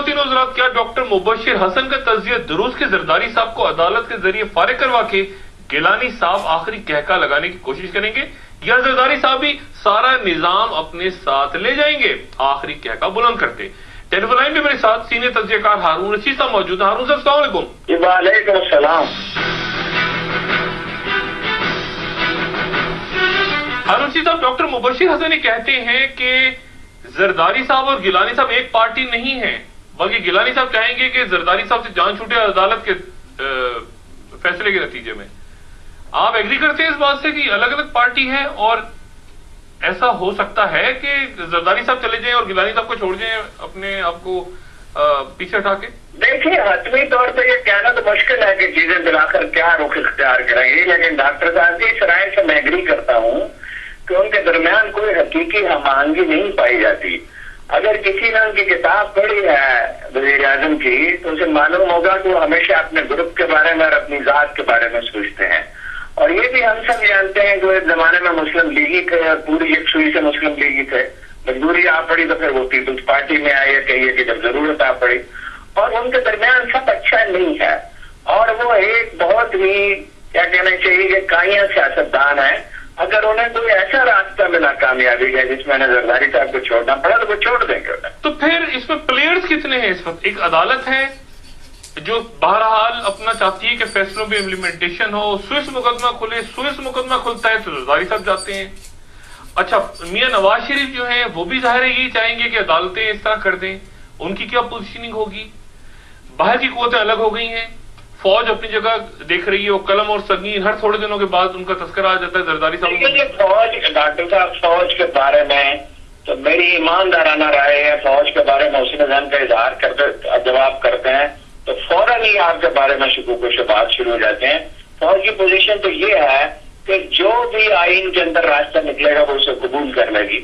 तीनों हज़रात, क्या डॉक्टर मुबशिर हसन का तज़किया दुरुस्त के जरदारी साहब को अदालत के जरिए फारिग करवा के गिलानी साहब आखिरी कहका लगाने की कोशिश करेंगे, या जरदारी साहब भी सारा निजाम अपने साथ ले जाएंगे आखिरी कहका बुलंद करते? टेलीफोन लाइन पे मेरे साथ सीनियर तजज़ियाकार हारून रशीद साहब मौजूद हैं। हारून साहब अस्सलाम वालेकुम। वालेकुम सलाम। हारून रशीद साहब, डॉक्टर मुबशिर हसन ये कहते हैं कि जरदारी साहब और गिलानी साहब एक पार्टी नहीं है, बल्कि गिलानी साहब चाहेंगे कि जरदारी साहब से जान छूटे अदालत के फैसले के नतीजे में। आप एग्री करते हैं इस बात से कि अलग अलग पार्टी है और ऐसा हो सकता है कि जरदारी साहब चले जाएं और गिलानी साहब को छोड़ जाएं अपने आप को पीछे हटा के? देखिए, हतमी तौर पे ये कहना तो मुश्किल है कि चीजें दिलाकर क्या रुख इख्तियार करेंगी, लेकिन डॉक्टर साहब की इस राय से मैं एग्री करता हूँ कि उनके दरमियान कोई हकीकी हमआहंगी नहीं पाई जाती। अगर किसी ने उनकी किताब पढ़ी है वज़ीर आज़म की, तो उसे मालूम होगा कि वो हमेशा अपने ग्रुप के बारे में और अपनी जात के बारे में सोचते हैं। और ये भी हम सब जानते हैं कि वो एक जमाने में मुस्लिम लीगी थे और पूरी यकसुई से मुस्लिम लीगी थे। मजबूरी आ पड़ी तो फिर वो पीपल्स पार्टी में आए, कहिए कि जब जरूरत आ पड़ी। और उनके दरमियान सब अच्छा नहीं है, और वो एक बहुत ही क्या कहना चाहिए कि काया सियासतदान है। अगर उन्हें कोई ऐसा रास्ता मिला कामयाबी है जिसमें जरदारी साहब को छोड़ना पड़ा तो वो छोड़ देंगे उन्हें। तो फिर इसमें प्लेयर्स कितने हैं इस वक्त? एक अदालत है जो बहरहाल अपना चाहती है कि फैसलों पे इम्प्लीमेंटेशन हो, स्विस मुकदमा खुले, स्विस मुकदमा खुलता है तो जरदारी साहब जाते हैं। अच्छा, मियां नवाज शरीफ जो है वो भी जाहिर है यही चाहेंगे कि अदालतें इस तरह कर दें, उनकी क्या पोजीशनिंग होगी? बाहर की कुव्वतें अलग हो गई हैं, फौज अपनी जगह देख रही है, वो कलम और संगीन हर थोड़े दिनों के बाद उनका तस्करा आ जाता है जरदारी साहब। फौज, डॉक्टर साहब, फौज के बारे में तो मेरी ईमानदाराना राय है, फौज के बारे में उसने जन का इजहार करते जवाब करते हैं तो फौरन ही आपके बारे में शुकूक व शुबहात शुरू हो जाते हैं। फौज की पोजीशन तो ये है कि जो भी आइन के अंदर रास्ता निकलेगा वो उसे कबूल कर लेगी।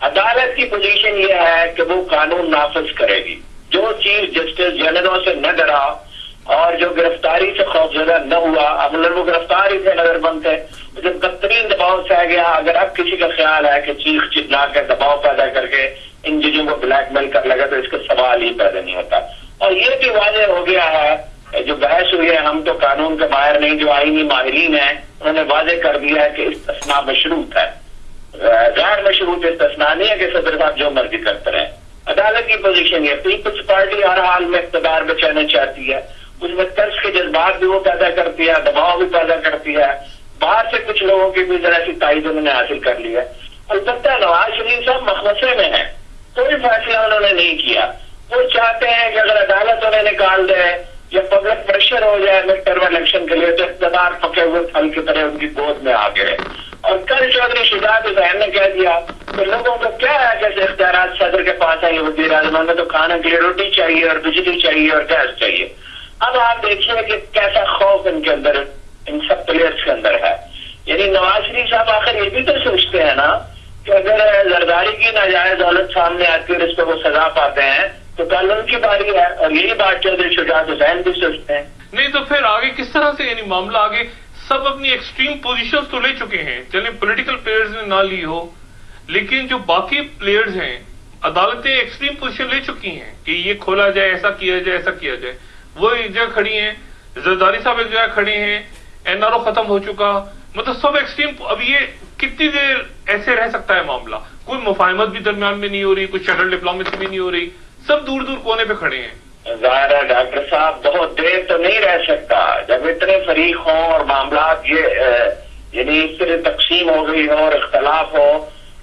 अदालत की पोजीशन ये है कि वो कानून नाफिज करेगी। जो चीफ जस्टिस जनरों से न डरा और जो गिरफ्तारी से खौफजदा न हुआ, अब वो गिरफ्तार ही थे, नजरबंद थे, जब बदतरीन दबाव से आ गया। अगर अब किसी का ख्याल है कि चीख चिल्ला कर दबाव पैदा करके इन चीजों को ब्लैकमेल कर लेगा तो इसका सवाल ही पैदा नहीं होता। और ये भी वाज़ेह हो गया है, जो बहस हुई है, हम तो कानून के माहिर नहीं, जो आईनी माहिरीन है उन्होंने वाज़ेह कर दिया है कि इस्तिस्ना मशरूत है, गैर मशरूत इस्तिस्ना नहीं है कि सदर साहब जो मर्जी करते रहे। अदालत की पोजीशन ये, पीपल्स पार्टी हर हाल में इख्तियार बचाना चाहती है, उसमें तर्स के जज्बात भी वो पैदा करती है, दबाव भी पैदा करती है, बाहर से कुछ लोगों की भी जरा सी तायद उन्होंने हासिल कर लिया। अलबत्ता नवाज शरीफ साहब मखमसे में है, कोई फैसला उन्होंने नहीं किया। वो चाहते हैं कि अगर अदालत उन्हें निकाल दे या पब्लिक प्रेशर हो जाए मिड टर्म इलेक्शन के लिए तो इख्तियार पके हुए फल की तरह उनकी गोद में आ गए। और कल चौधरी शुजात हुसैन ने कह दिया तो लोगों को क्या है कैसे इख्तियार सदर के पास आई, वज़ीर आज़म ने तो खाने के लिए रोटी चाहिए और बिजली चाहिए और गैस चाहिए। अब आप देखिए कि कैसा खौफ इनके अंदर, इन सब प्लेयर्स के अंदर है। यानी नवाज शरीफ साहब आखिर ये भी तो सोचते हैं ना कि अगर जरदारी की नाजायज दौलत सामने आती है और इस पर वो सजा पाते हैं तो कल उनकी बारी है, और यही बात चौधरी शुजात हुसैन भी सोचते हैं। नहीं तो फिर आगे किस तरह से, यानी मामला आगे सब अपनी एक्सट्रीम पोजीशन तो ले चुके हैं, चलिए पॉलिटिकल प्लेयर्स ने ना ली हो, लेकिन जो बाकी प्लेयर्स हैं अदालतें एक्सट्रीम पोजीशन ले चुकी हैं कि ये खोला जाए, ऐसा किया जाए, ऐसा किया जाए। वो एक जगह खड़ी हैं, जरदारी साहब एक जगह खड़े हैं, एनआरओ खत्म हो चुका, मतलब सब एक्सट्रीम। अब ये कितनी देर ऐसे रह सकता है मामला? कोई मुफाहमत भी दरमियान में नहीं हो रही, कोई शटल डिप्लोमेसी भी नहीं हो रही, सब दूर दूर कोने पे खड़े हैं। जाहिर है डॉक्टर साहब बहुत देर तो नहीं रह सकता। जब इतने फरीक हों और मामला ये यानी इस तरह तकसीम हो गई हो और इख्तलाफ हो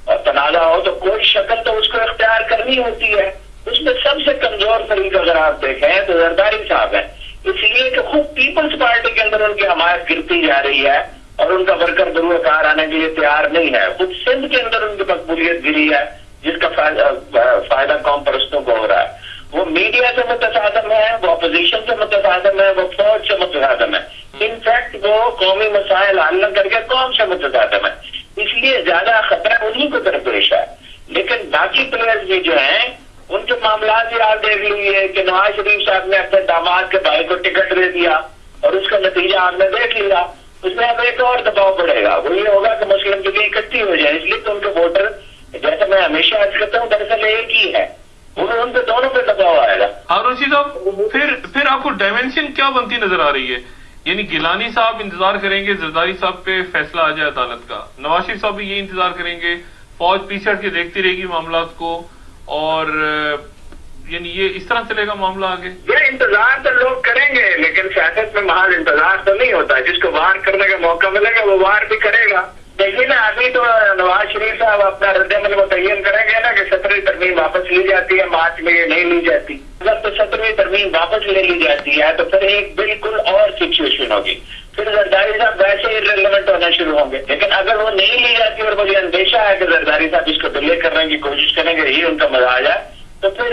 और तनाजा हो तो कोई शक्ल तो उसको इख्तियार करनी होती है। उसमें सबसे कमजोर फरीक अगर आप देखें तो जरदारी साहब है, इसलिए कि खुद पीपल्स पार्टी के अंदर उनकी हमायत गिरती जा रही है और उनका वर्कर बरूकार आने के लिए तैयार नहीं है। खुद सिंध के अंदर उनकी मकबूलियत गिरी है जिसका फायदा कौम परस्तों को हो रहा है। वो मीडिया से मुतसादम है, वो अपोजिशन से मुतसादम है, वो फौज से मुतसादम है, इनफैक्ट वो कौमी मसाइल हल न करके कौम से मुतसादम है। इसलिए ज्यादा खतरा उन्हीं को दरपेश है। लेकिन बाकी प्लेयर्स भी जो हैं उनके मामला भी आप देख लीजिए कि नवाज शरीफ साहब ने अपने दामाद के भाई को टिकट दे दिया और उसका नतीजा आपने देख लिया। उसमें अब एक और दबाव पड़ेगा, वो ये होगा कि मुस्लिम लीग इकट्ठी हो जाए। इसलिए तो उनके वोटर, जैसे मैं हमेशा अर्ज करता हूँ, दरअसल एक ही है, उन पे दोनों पे दबाव आएगा। रशीद साहब, फिर आपको डायमेंशन क्या बनती नजर आ रही है? यानी गिलानी साहब इंतजार करेंगे जरदारी साहब पे फैसला आ जाए अदालत का, नवाज शरीफ साहब भी ये इंतजार करेंगे, फौज पीछे हट के देखती रहेगी मामलात को, और यानी ये इस तरह चलेगा मामला आगे? ये इंतजार तो लोग करेंगे, लेकिन सियासत में महज इंतजार तो नहीं होता। जिसको वार करने का मौका मिलेगा वो वार भी करेगा। देखिए ना, अभी तो नवाज शरीफ साहब अपना रद्दमल मुतय्यन करेंगे ना कि 17वीं तरमीम वापस ली जाती है, मार्च में ये नहीं ली जाती। जब तो 17वीं तरमीम वापस ले ली जाती है तो फिर एक बिल्कुल और सिचुएशन होगी, फिर जरदारी साहब वैसे ही इररिलेवेंट होना शुरू होंगे। लेकिन अगर वो नहीं ली जाती और मुझे अंदेशा है कि जरदारी साहब इसको डिले करने की कोशिश करेंगे, यही उनका मजाज है, तो फिर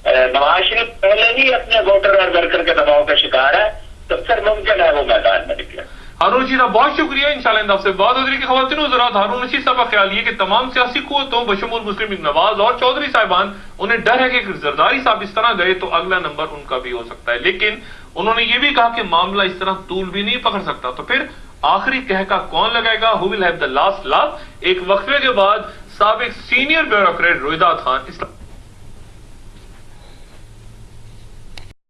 नवाज शरीफ पहले ही अपने वोटर और वर्कर के दबाव का शिकार है, तो फिर मुमकिन है वो मैदान में निकले। हारून रशीद साहब बहुत शुक्रिया, इंशाल्लाह आपसे बात होती रहेगी। खवातीन हज़रात, हारून रशीद साहब का ख्याल ये कि तमाम सियासी कुव्वतों बशमूल मुस्लिम लीग नवाज और चौधरी साहिबान, उन्हें डर है कि अगर जरदारी साहब इस तरह गए तो अगला नंबर उनका भी हो सकता है। लेकिन उन्होंने ये भी कहा कि मामला इस तरह तूल भी नहीं पकड़ सकता, तो फिर आखिरी कहका कौन लगाएगा? Who will have the last laugh? एक वक्फे के बाद साबिक सीनियर ब्यूरोक्रेट रोहिदा खान